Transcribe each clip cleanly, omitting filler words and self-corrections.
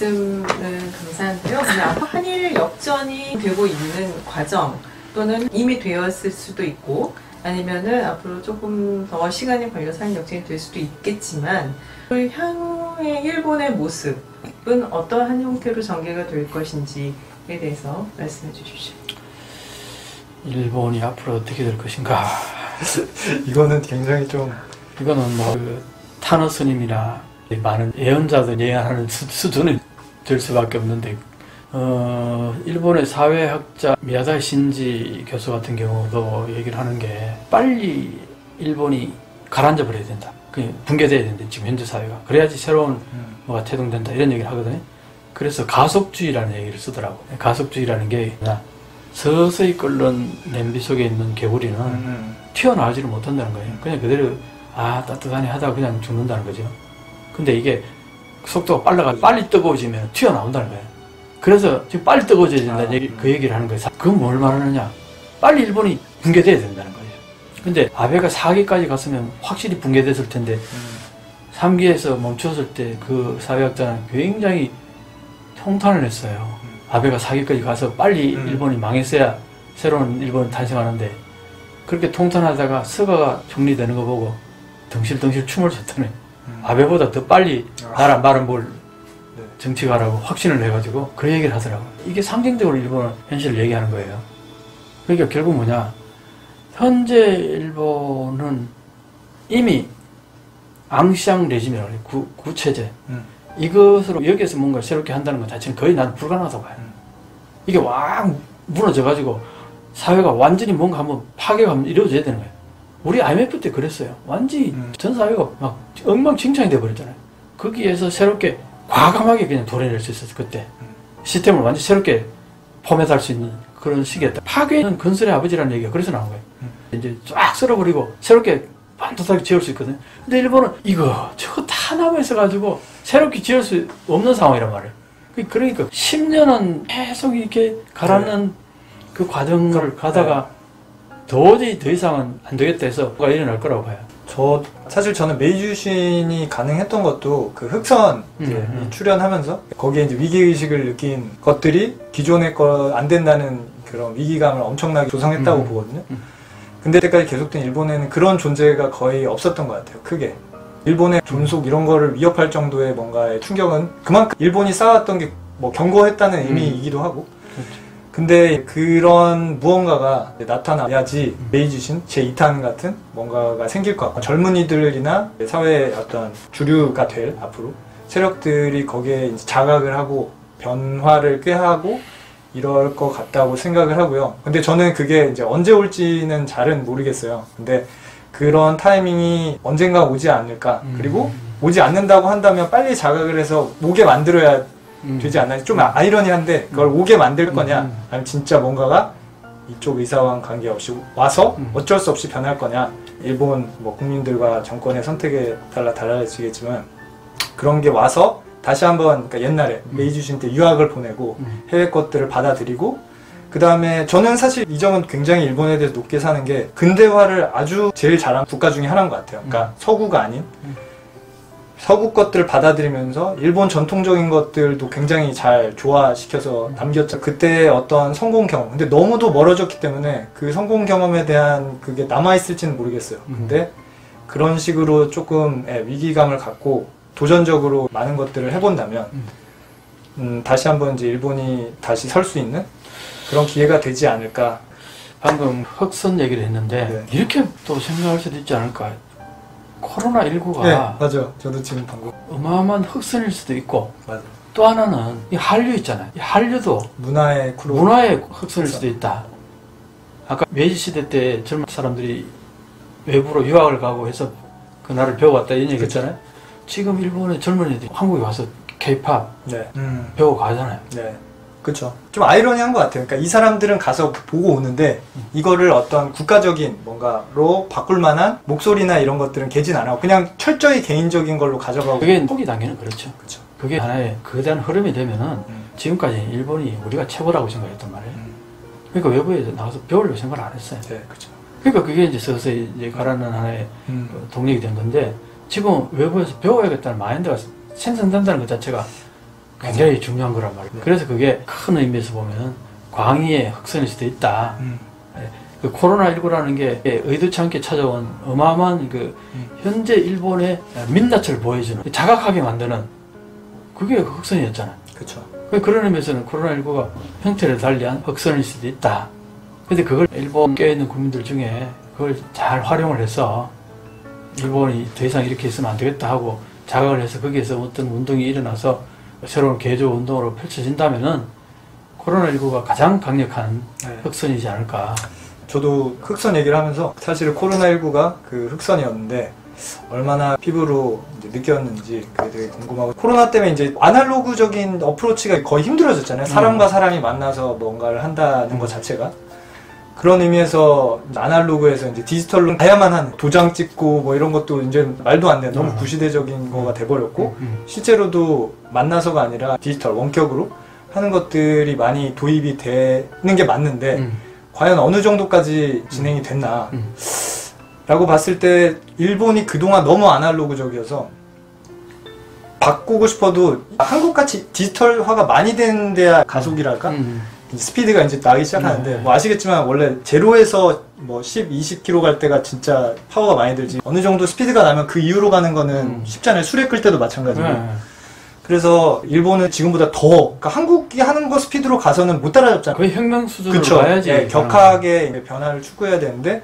말씀은 감사한데요. 그냥 한일 역전이 되고 있는 과정 또는 이미 되었을 수도 있고 아니면은 앞으로 조금 더 시간이 걸려서 한일 역전이 될 수도 있겠지만 향후의 일본의 모습은 어떠한 형태로 전개가 될 것인지에 대해서 말씀해 주십시오. 일본이 앞으로 어떻게 될 것인가. 이거는 굉장히 좀 이거는 뭐 타노 스님이나 많은 예언자들 예언하는 수준이 될 수밖에 없는데 일본의 사회학자 미야자키 신지 교수 같은 경우도 얘기를 하는 게 빨리 일본이 가라앉아 버려야 된다. 붕괴돼야 된다. 지금 현재 사회가. 그래야지 새로운 뭐가 태동된다. 이런 얘기를 하거든요. 그래서 가속주의라는 얘기를 쓰더라고. 가속주의라는 게 서서히 끓는 냄비 속에 있는 개구리는 튀어나오지를 못한다는 거예요. 그냥 그대로 따뜻하네 하다가 그냥 죽는다는 거죠. 근데 이게 속도가 빨라가지고 빨리 뜨거워지면 튀어나온다는 거예요. 그래서 지금 빨리 뜨거워져야 된다는 그 얘기를 하는 거예요. 그건 뭘 말하느냐? 빨리 일본이 붕괴돼야 된다는 거예요. 근데 아베가 4기까지 갔으면 확실히 붕괴됐을 텐데 3기에서 멈췄을 때 그 사회학자는 굉장히 통탄을 했어요. 아베가 4기까지 가서 빨리 일본이 망했어야 새로운 일본이 탄생하는데 그렇게 통탄하다가 스가가 정리되는 거 보고 덩실덩실 춤을 췄다네. 아베보다 더 빨리 말은 뭘 정치가라고 확신을 해가지고 그 얘기를 하더라고. 이게 상징적으로 일본은 현실을 얘기하는 거예요. 그러니까 결국 뭐냐, 현재 일본은 이미 앙시앙 레짐이라고 해요. 구체제. 이것으로 여기에서 뭔가 새롭게 한다는 것 자체는 거의 나는 불가능하다고 봐요. 이게 왕 무너져가지고 사회가 완전히 뭔가 한번 파괴가 이루어져야 되는 거예요. 우리 IMF 때 그랬어요. 완전히 전 사회가 막 엉망진창이 돼버렸잖아요. 거기에서 새롭게 과감하게 그냥 도래낼 수 있었어. 그때 시스템을 완전히 새롭게 포맷할 수 있는 그런 시기였다. 파괴는 건설의 아버지라는 얘기가 그래서 나온 거예요. 이제 쫙 쓸어버리고 새롭게 반듯하게 지을 수 있거든요. 근데 일본은 저거 다 남아있어가지고 새롭게 지을 수 없는 상황이란 말이에요. 그러니까 10년은 계속 이렇게 가라앉는 그 과정을 가다가 도저히 더 이상은 안 되겠다 해서 뭐가 일어날 거라고 봐요. 사실 저는 메이주신이 가능했던 것도 그 흑선 출연하면서 거기에 이제 위기의식을 느낀 것들이 기존의 거 안 된다는 그런 위기감을 엄청나게 조성했다고 보거든요. 근데 그때까지 계속된 일본에는 그런 존재가 거의 없었던 것 같아요. 크게. 일본의 존속 이런 거를 위협할 정도의 뭔가의 충격은 그만큼 일본이 쌓았던 게 뭐 견고했다는 의미이기도 하고. 근데 그런 무언가가 나타나야지 메이주신 제2탄 같은 뭔가가 생길 것 같고 젊은이들이나 사회의 어떤 주류가 될 앞으로 세력들이 거기에 이제 자각을 하고 변화를 꾀하고 이럴 것 같다고 생각을 하고요. 근데 저는 그게 이제 언제 올지는 잘은 모르겠어요. 근데 그런 타이밍이 언젠가 오지 않을까. 그리고 오지 않는다고 한다면 빨리 자각을 해서 오게 만들어야 되지 않나. 좀 아이러니한데 그걸 오게 만들 거냐 아니면 진짜 뭔가가 이쪽 의사와 관계없이 와서 어쩔 수 없이 변할 거냐. 일본 뭐 국민들과 정권의 선택에 따라 달라지겠지만 그런 게 와서 다시 한번 그러니까 옛날에 메이주신 때 유학을 보내고 해외 것들을 받아들이고 그 다음에 저는 사실 이 점은 굉장히 일본에 대해서 높게 사는 게 근대화를 아주 제일 잘한 국가 중에 하나인 것 같아요. 그러니까 서구가 아닌 서구 것들을 받아들이면서 일본 전통적인 것들도 굉장히 잘 조화시켜서 남겼죠. 그때의 어떤 성공 경험. 근데 너무도 멀어졌기 때문에 그 성공 경험에 대한 그게 남아있을지는 모르겠어요. 근데 그런 식으로 조금 위기감을 갖고 도전적으로 많은 것들을 해본다면 다시 한번 이제 일본이 다시 설 수 있는 그런 기회가 되지 않을까. 방금 흑선 얘기를 했는데 이렇게 또 생각할 수도 있지 않을까. 코로나19가 네, 맞아요. 저도 지금 방금 어마어마한 흑선일 수도 있고 맞아요. 또 하나는 이 한류 있잖아요. 이 한류도 문화의 흑선일 수도 있다. 아까 메이지시대 때 젊은 사람들이 외부로 유학을 가고 해서 그 나라를 배워왔다 이런 얘기 했잖아요. 지금 일본의 젊은이들이 한국에 와서 K-팝 배워 가잖아요. 네. 그렇죠. 좀 아이러니한 것 같아요. 그러니까 이 사람들은 가서 보고 오는데 이거를 어떤 국가적인 뭔가로 바꿀 만한 목소리나 이런 것들은 개진 안 하고 그냥 철저히 개인적인 걸로 가져가고. 그게 초기 단계는 그렇죠. 그렇죠. 그게 하나의 거대한 흐름이 되면은 지금까지 일본이 우리가 최고라고 생각했단 말이에요. 그러니까 외부에 나가서 배우려고 생각을 안 했어요. 네, 그렇죠. 그러니까 그게 이제 서서히 이제 가라앉는 하나의 동력이 된 건데 지금 외부에서 배워야겠다는 마인드가 생성된다는 것 자체가 굉장히 중요한 거란 말이에요. 네. 그래서 그게 큰 의미에서 보면 광의의 흑선일 수도 있다. 그 코로나19라는 게 의도치 않게 찾아온 어마어마한 그 현재 일본의 민낯을 보여주는 자각하게 만드는 그게 흑선이었잖아요. 그렇죠. 그런 의미에서는 코로나19가 형태를 달리한 흑선일 수도 있다. 근데 그걸 일본 껴있는 국민들 중에 그걸 잘 활용을 해서 일본이 더 이상 이렇게 있으면 안 되겠다 하고 자각을 해서 거기에서 어떤 운동이 일어나서 새로운 개조 운동으로 펼쳐진다면은 코로나19가 가장 강력한 네. 흑선이지 않을까. 저도 흑선 얘기를 하면서 사실 코로나19가 그 흑선이었는데 얼마나 피부로 이제 느꼈는지 그게 되게 궁금하고 코로나 때문에 이제 아날로그적인 어프로치가 거의 힘들어졌잖아요. 사람과 사람이 만나서 뭔가를 한다는 것 자체가. 그런 의미에서 아날로그에서 이제 디지털로 가야만 하는 도장 찍고 뭐 이런 것도 이제 말도 안 되는 너무 구시대적인 거가 돼버렸고 실제로도 만나서가 아니라 디지털 원격으로 하는 것들이 많이 도입이 되는 게 맞는데 과연 어느 정도까지 진행이 됐나 라고 봤을 때 일본이 그동안 너무 아날로그적이어서 바꾸고 싶어도 한국같이 디지털화가 많이 된 데야 가속이랄까? 스피드가 이제 나기 시작하는데 뭐 아시겠지만 원래 제로에서 뭐 10, 20km 갈 때가 진짜 파워가 많이 들지 어느 정도 스피드가 나면 그 이후로 가는 거는 쉽잖아요. 술에 끌 때도 마찬가지고 그래서 일본은 지금보다 더 그러니까 한국이 하는 거 스피드로 가서는 못 따라잡잖아요. 거의 혁명 수준으로 그쵸? 가야지. 네, 격하게 변화를 추구해야 되는데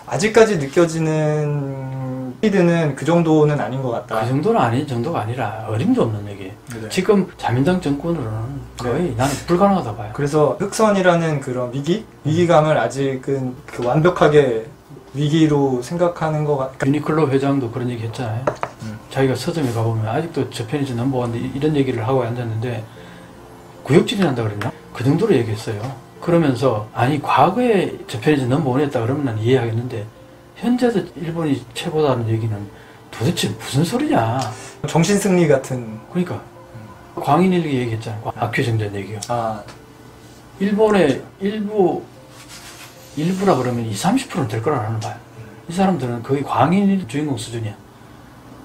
아직까지 느껴지는 스피드는 그 정도는 아닌 것 같다. 그 정도는 아닌 정도가 아니라 어림도 없는 얘기. 네. 지금 자민당 정권으로는 거의 나는 불가능하다 봐요. 그래서 흑선이라는 그런 위기감을 아직은 그 완벽하게 위기로 생각하는 것 같아요. 유니클로 회장도 그런 얘기 했잖아요. 자기가 서점에 가보면 아직도 저편이지 넘버원데 이런 얘기를 하고 앉았는데 구역질이 난다 그랬나? 그 정도로 얘기했어요. 그러면서 아니 과거에 저편이지 넘버원이었다 그러면 난 이해하겠는데 현재도 일본이 최고다는 얘기는 도대체 무슨 소리냐? 정신승리 같은. 그러니까 광인일기 얘기했잖아. 악취정전 얘기요. 아, 일본의 일부라 그러면 20, 30%는 될 거라는 봐요. 이 사람들은 거의 광인 주인공 수준이야.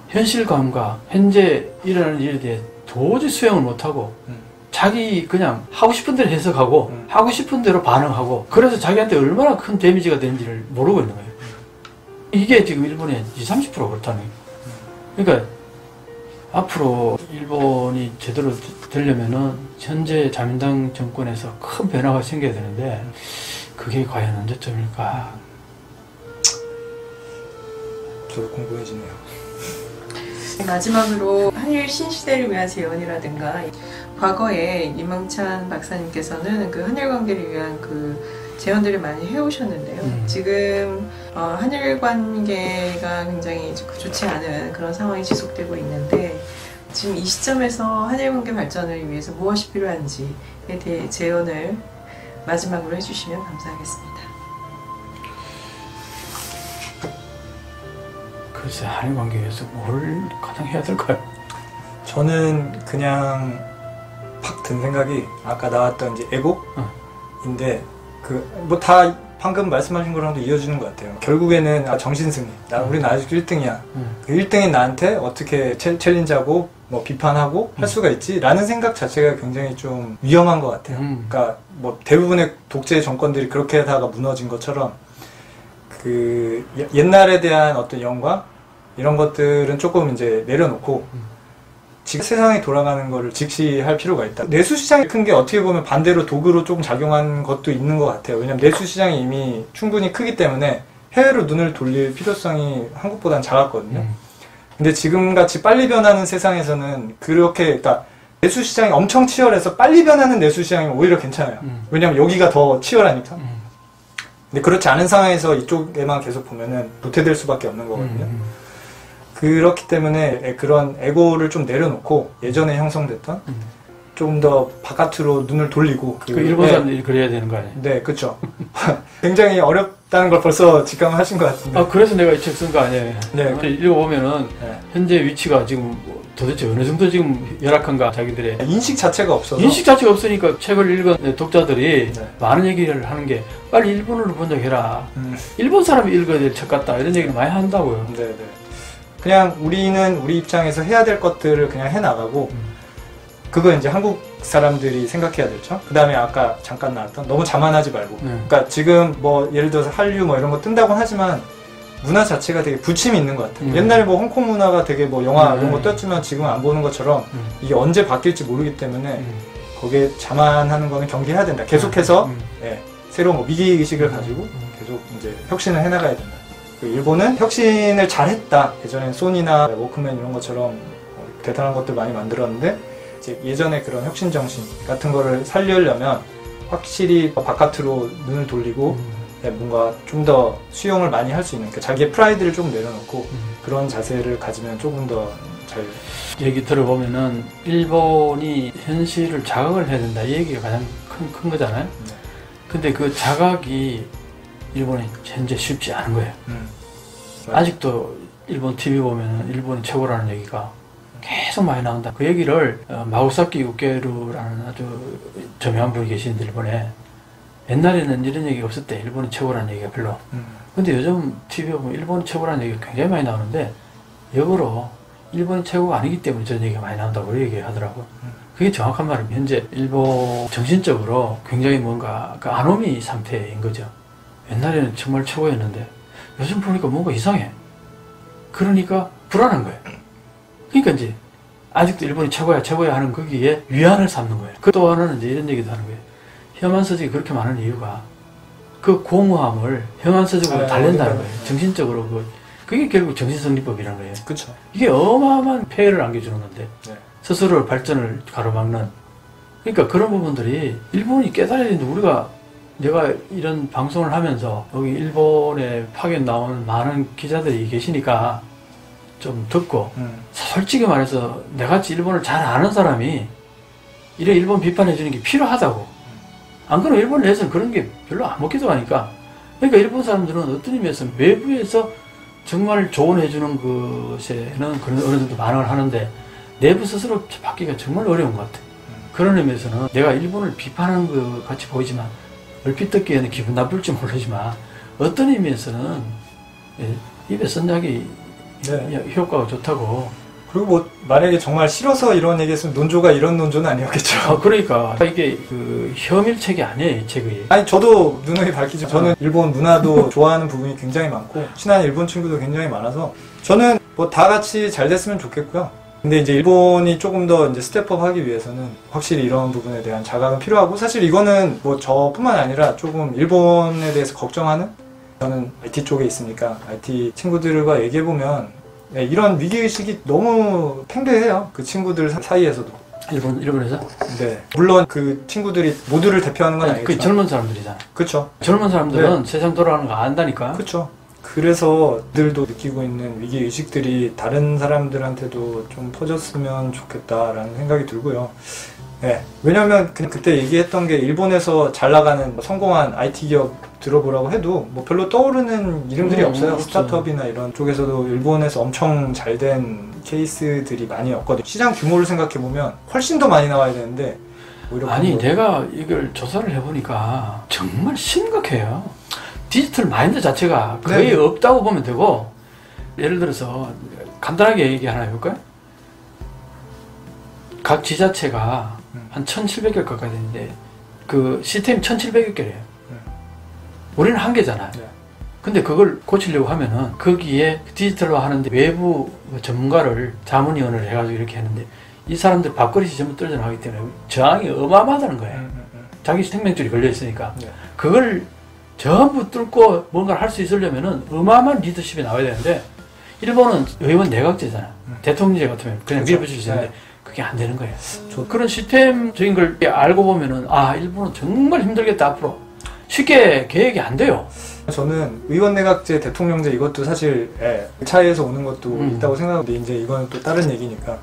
현실감과 현재 일어나는 일에 대해 도저히 수용을 못하고 자기 그냥 하고 싶은 대로 해석하고 하고 싶은 대로 반응하고 그래서 자기한테 얼마나 큰 데미지가 되는지를 모르고 있는 거예요. 이게 지금 일본의 20, 30% 그렇다는 거예요. 그러니까 앞으로 일본이 제대로 되려면은 현재 자민당 정권에서 큰 변화가 생겨야 되는데 그게 과연 언제쯤일까? 저도 궁금해지네요. 마지막으로 한일 신시대를 위한 재현이라든가 과거에 임명찬 박사님께서는 그 한일 관계를 위한 그 재현들을 많이 해오셨는데요. 지금 한일 관계가 굉장히 좋지 않은 그런 상황이 지속되고 있는데 지금 이 시점에서 한일 관계 발전을 위해서 무엇이 필요한지에 대해 재현을 마지막으로 해주시면 감사하겠습니다. 글쎄 한일 관계에서 뭘 가장 해야 될까요? 저는 그냥 팍 든 생각이 아까 나왔던 이제 에고인데 그 뭐 다 방금 말씀하신 거랑도 이어지는 것 같아요. 결국에는 정신승리. 우린 아직 1등이야. 그 1등인 나한테 어떻게 챌린지하고 뭐 비판하고 할 수가 있지? 라는 생각 자체가 굉장히 좀 위험한 것 같아요. 그러니까 뭐 대부분의 독재 정권들이 그렇게 하다가 무너진 것처럼 그 옛날에 대한 어떤 영광 이런 것들은 조금 이제 내려놓고 지금 세상이 돌아가는 거를 직시할 필요가 있다. 내수시장이 큰 게 어떻게 보면 반대로 도구로 조금 작용한 것도 있는 것 같아요. 왜냐면 내수시장이 이미 충분히 크기 때문에 해외로 눈을 돌릴 필요성이 한국보다는 작았거든요. 근데 지금같이 빨리 변하는 세상에서는 그렇게 그러니까 내수시장이 엄청 치열해서 빨리 변하는 내수시장이면 오히려 괜찮아요. 왜냐면 여기가 더 치열하니까. 근데 그렇지 않은 상황에서 이쪽에만 계속 보면은 도태될 수밖에 없는 거거든요. 그렇기 때문에 그런 에고를 좀 내려놓고 예전에 형성됐던 좀 더 바깥으로 눈을 돌리고 그 일본 사람들이 그래야 되는 거 아니에요? 네, 그렇죠. 굉장히 어렵다는 걸 벌써 직감하신 것 같은데. 아 그래서 내가 이 책 쓴 거 아니에요? 네. 읽어보면은 네. 현재 위치가 지금 도대체 어느 정도 지금 열악한가 자기들의 인식 자체가 없어서. 인식 자체가 없으니까 책을 읽은 독자들이 네. 많은 얘기를 하는 게 빨리 일본어로 번역해라. 일본 사람이 읽어야 될 책 같다. 이런 얘기를 많이 한다고요. 네. 그냥 우리는 우리 입장에서 해야 될 것들을 그냥 해나가고 그거 이제 한국 사람들이 생각해야 되죠. 그 다음에 아까 잠깐 나왔던 너무 자만하지 말고. 그러니까 지금 뭐 예를 들어서 한류 뭐 이런 거 뜬다고 하지만 문화 자체가 되게 부침이 있는 것 같아요. 옛날에 뭐 홍콩 문화가 되게 뭐 영화 이런 거 떴지만 지금 안 보는 것처럼 이게 언제 바뀔지 모르기 때문에 거기에 자만하는 거는 경계해야 된다. 계속해서 예, 새로운 뭐 위기의식을 가지고 계속 이제 혁신을 해나가야 된다. 일본은 혁신을 잘했다. 예전엔 소니나 워크맨 이런 것처럼 대단한 것들 많이 만들었는데 이제 예전에 그런 혁신 정신 같은 거를 살리려면 확실히 바깥으로 눈을 돌리고 뭔가 좀 더 수용을 많이 할 수 있는, 그러니까 자기의 프라이드를 좀 내려놓고 그런 자세를 가지면 조금 더 잘. 얘기 들어보면은 일본이 현실을 자각을 해야 된다 이 얘기가 가장 큰 거잖아요. 근데 그 자각이 일본에 현재 쉽지 않은 거예요. 아직도 일본 TV 보면은 일본이 최고라는 얘기가 계속 많이 나온다. 그 얘기를 마고사키 우케루라는 아주 저명한 분이 계시는데 일본에 옛날에는 이런 얘기가 없었대. 일본이 최고라는 얘기가 별로. 근데 요즘 TV에 보면 일본이 최고라는 얘기가 굉장히 많이 나오는데 역으로 일본이 최고가 아니기 때문에 저런 얘기가 많이 나온다고 얘기하더라고요. 그게 정확한 말입니다. 현재 일본 정신적으로 굉장히 뭔가 그 아노미 상태인 거죠. 옛날에는 정말 최고였는데 요즘 보니까 뭔가 이상해. 그러니까 불안한 거예요. 그러니까 이제 아직도 일본이 최고야 하는 거기에 위안을 삼는 거예요. 그 또 하나는 이제 이런 얘기도 하는 거예요. 혐한서적이 그렇게 많은 이유가 그 공허함을 혐한서적으로 달랜다는 거예요. 정신적으로 그게 결국 정신성리법이라는 거예요. 그렇죠. 이게 어마어마한 폐해를 안겨주는 건데 스스로 발전을 가로막는. 그러니까 그런 부분들이 일본이 깨달아야 되는데 내가 이런 방송을 하면서 여기 일본에 파견 나오는 많은 기자들이 계시니까 좀 듣고 솔직히 말해서 내같이 일본을 잘 아는 사람이 이래 일본 비판해 주는 게 필요하다고. 안 그러면 일본 내에서는 그런 게 별로 안 먹기도 하니까. 그러니까 일본 사람들은 어떤 의미에서 외부에서 정말 조언해 주는 것에는 그런 어느 정도 반응을 하는데 내부 스스로 바뀌기가 정말 어려운 것 같아요. 그런 의미에서는 내가 일본을 비판하는 것 같이 보이지만 얼핏 듣기에는 기분 나쁠지 모르지만 어떤 의미에서는 입에 쓴 약이 효과가 좋다고. 그리고 뭐 만약에 정말 싫어서 이런 얘기했으면 논조가 이런 논조는 아니었겠죠. 그러니까 이게 그 혐일책이 아니에요, 이 책이. 아니 저도 누누이 밝히죠. 저는 일본 문화도 좋아하는 부분이 굉장히 많고 친한 일본 친구도 굉장히 많아서 저는 뭐 다 같이 잘 됐으면 좋겠고요. 근데 이제 일본이 조금 더 이제 스텝업 하기 위해서는 확실히 이런 부분에 대한 자각은 필요하고, 사실 이거는 뭐 저뿐만 아니라 조금 일본에 대해서 걱정하는, 저는 IT 쪽에 있으니까 IT 친구들과 얘기해보면 이런 위기의식이 너무 팽배해요. 그 친구들 사이에서도. 일본에서? 네. 물론 그 친구들이 모두를 대표하는 건 아니겠지만. 그 젊은 사람들이잖아. 그쵸. 젊은 사람들은 세상 돌아가는 거 안다니까. 그쵸. 그래서 그들도 느끼고 있는 위기의식들이 다른 사람들한테도 좀 퍼졌으면 좋겠다라는 생각이 들고요. 네. 왜냐면 그냥 그때 얘기했던 게 일본에서 잘 나가는 성공한 IT 기업 들어보라고 해도 뭐 별로 떠오르는 이름들이 없어요. 스타트업이나 이런 쪽에서도 일본에서 엄청 잘 된 케이스들이 많이 없거든요. 시장 규모를 생각해보면 훨씬 더 많이 나와야 되는데 오히려 아니 내가 이걸 조사를 해보니까 정말 심각해요. 디지털 마인드 자체가 거의 없다고 보면 되고, 예를 들어서 간단하게 얘기 하나 해볼까요? 각 지자체가 한 1700개 가까이 되는데 그 시스템이 1700여 개래요. 우리는 한 개잖아요. 근데 그걸 고치려고 하면은 거기에 디지털화 하는데 외부 전문가를 자문위원을 해가지고 이렇게 했는데 이 사람들 밥그릇이 전부 떨어져 나가기 때문에 저항이 어마어마하다는 거예요. 자기 생명줄이 걸려 있으니까. 그걸 전부 뚫고 뭔가를 할 수 있으려면은 어마어마한 리더십이 나와야 되는데 일본은 의원 내각제잖아요. 대통령제 같으면 그냥 밀어붙일 수 있는데 그게 안 되는 거예요. 그런 시스템적인 걸 알고 보면은 일본은 정말 힘들겠다 앞으로. 쉽게 계획이 안 돼요. 저는 의원 내각제, 대통령제 이것도 사실 차이에서 오는 것도 있다고 생각하는데 이제 이건 또 다른 얘기니까.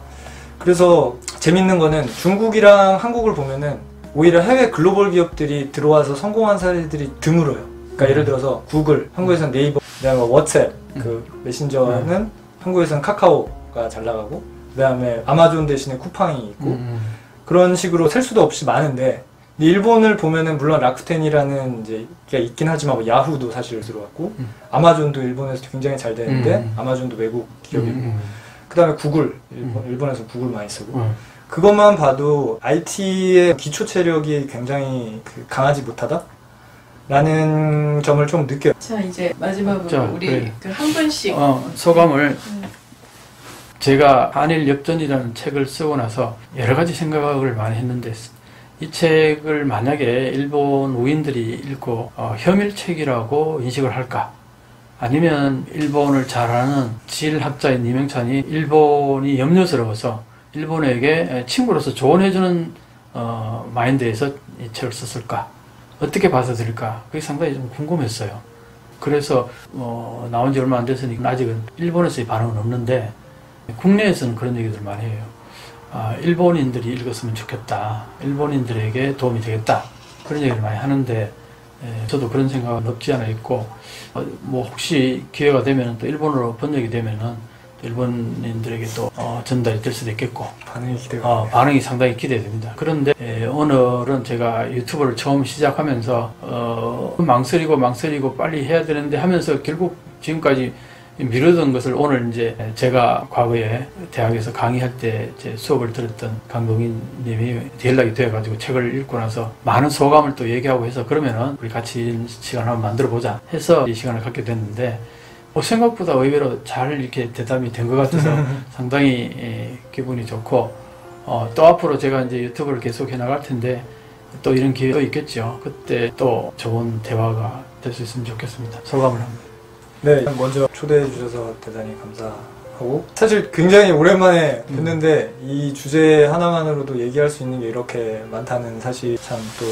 그래서 재밌는 거는 중국이랑 한국을 보면은 오히려 해외 글로벌 기업들이 들어와서 성공한 사례들이 드물어요. 그러니까 예를 들어서 구글, 한국에서는 네이버, 그다음에 왓츠앱, 그 메신저는 한국에서는 카카오가 잘 나가고, 그다음에 아마존 대신에 쿠팡이 있고 그런 식으로 셀 수도 없이 많은데, 일본을 보면은 물론 라쿠텐이라는 이제 게 있긴 하지만 뭐 야후도 사실 들어왔고 아마존도 일본에서 굉장히 잘 되는데 아마존도 외국 기업이고 그다음에 구글 일본에서 구글 많이 쓰고 그것만 봐도 IT의 기초 체력이 굉장히 강하지 못하다? 라는 점을 좀 느껴요. 자, 이제 마지막으로 자, 우리 그래. 그 한 분씩 소감을 제가 한일 역전이라는 책을 쓰고 나서 여러 가지 생각을 많이 했는데 이 책을 만약에 일본 우인들이 읽고 혐일책이라고 인식을 할까? 아니면 일본을 잘 아는 지일학자인 이명찬이 일본이 염려스러워서 일본에게 친구로서 조언해주는 마인드에서 이 책을 썼을까? 어떻게 받아들일까? 그게 상당히 좀 궁금했어요. 그래서 나온 지 얼마 안 됐으니까 아직은 일본에서의 반응은 없는데 국내에서는 그런 얘기들 많이 해요. 일본인들이 읽었으면 좋겠다. 일본인들에게 도움이 되겠다. 그런 얘기를 많이 하는데 저도 그런 생각은 없지 않아 있고 뭐 혹시 기회가 되면 또 일본어로 번역이 되면은 일본인들에게 또 전달이 될 수도 있겠고 반응이 기대가 반응이 상당히 기대됩니다. 그런데 오늘은 제가 유튜브를 처음 시작하면서 망설이고 빨리 해야 되는데 하면서 결국 지금까지 미루던 것을 오늘 이제 제가 과거에 대학에서 강의할 때 제 수업을 들었던 강동인 님이 연락이 되어가지고 책을 읽고 나서 많은 소감을 또 얘기하고 해서 그러면은 우리 같이 시간을 한번 만들어 보자 해서 이 시간을 갖게 됐는데 생각보다 의외로 잘 이렇게 대답이 된 것 같아서 상당히 기분이 좋고 또 앞으로 제가 이제 유튜브를 계속 해 나갈 텐데 또 이런 기회도 있겠죠. 그때 또 좋은 대화가 될 수 있으면 좋겠습니다. 소감을 합니다. 네, 먼저 초대해 주셔서 대단히 감사하고 사실 굉장히 오랜만에 뵀는데 이 주제 하나만으로도 얘기할 수 있는 게 이렇게 많다는 사실이 참 또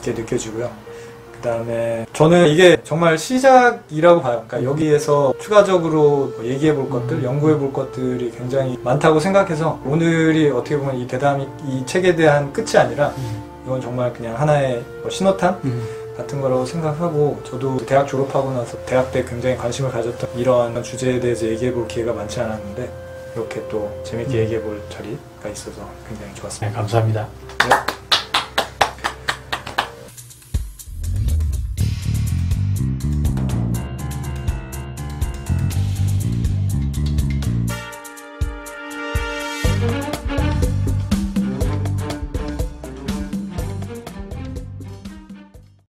재밌게 느껴지고요. 그 다음에 저는 이게 정말 시작이라고 봐요. 그러니까 여기에서 추가적으로 얘기해 볼 것들, 연구해 볼 것들이 굉장히 많다고 생각해서 오늘이 어떻게 보면 이 대담이 이 책에 대한 끝이 아니라 이건 정말 그냥 하나의 신호탄 같은 거라고 생각하고 저도 대학 졸업하고 나서 대학 때 굉장히 관심을 가졌던 이런 주제에 대해서 얘기해 볼 기회가 많지 않았는데 이렇게 또 재밌게 얘기해 볼 자리가 있어서 굉장히 좋았습니다. 네, 감사합니다. 네.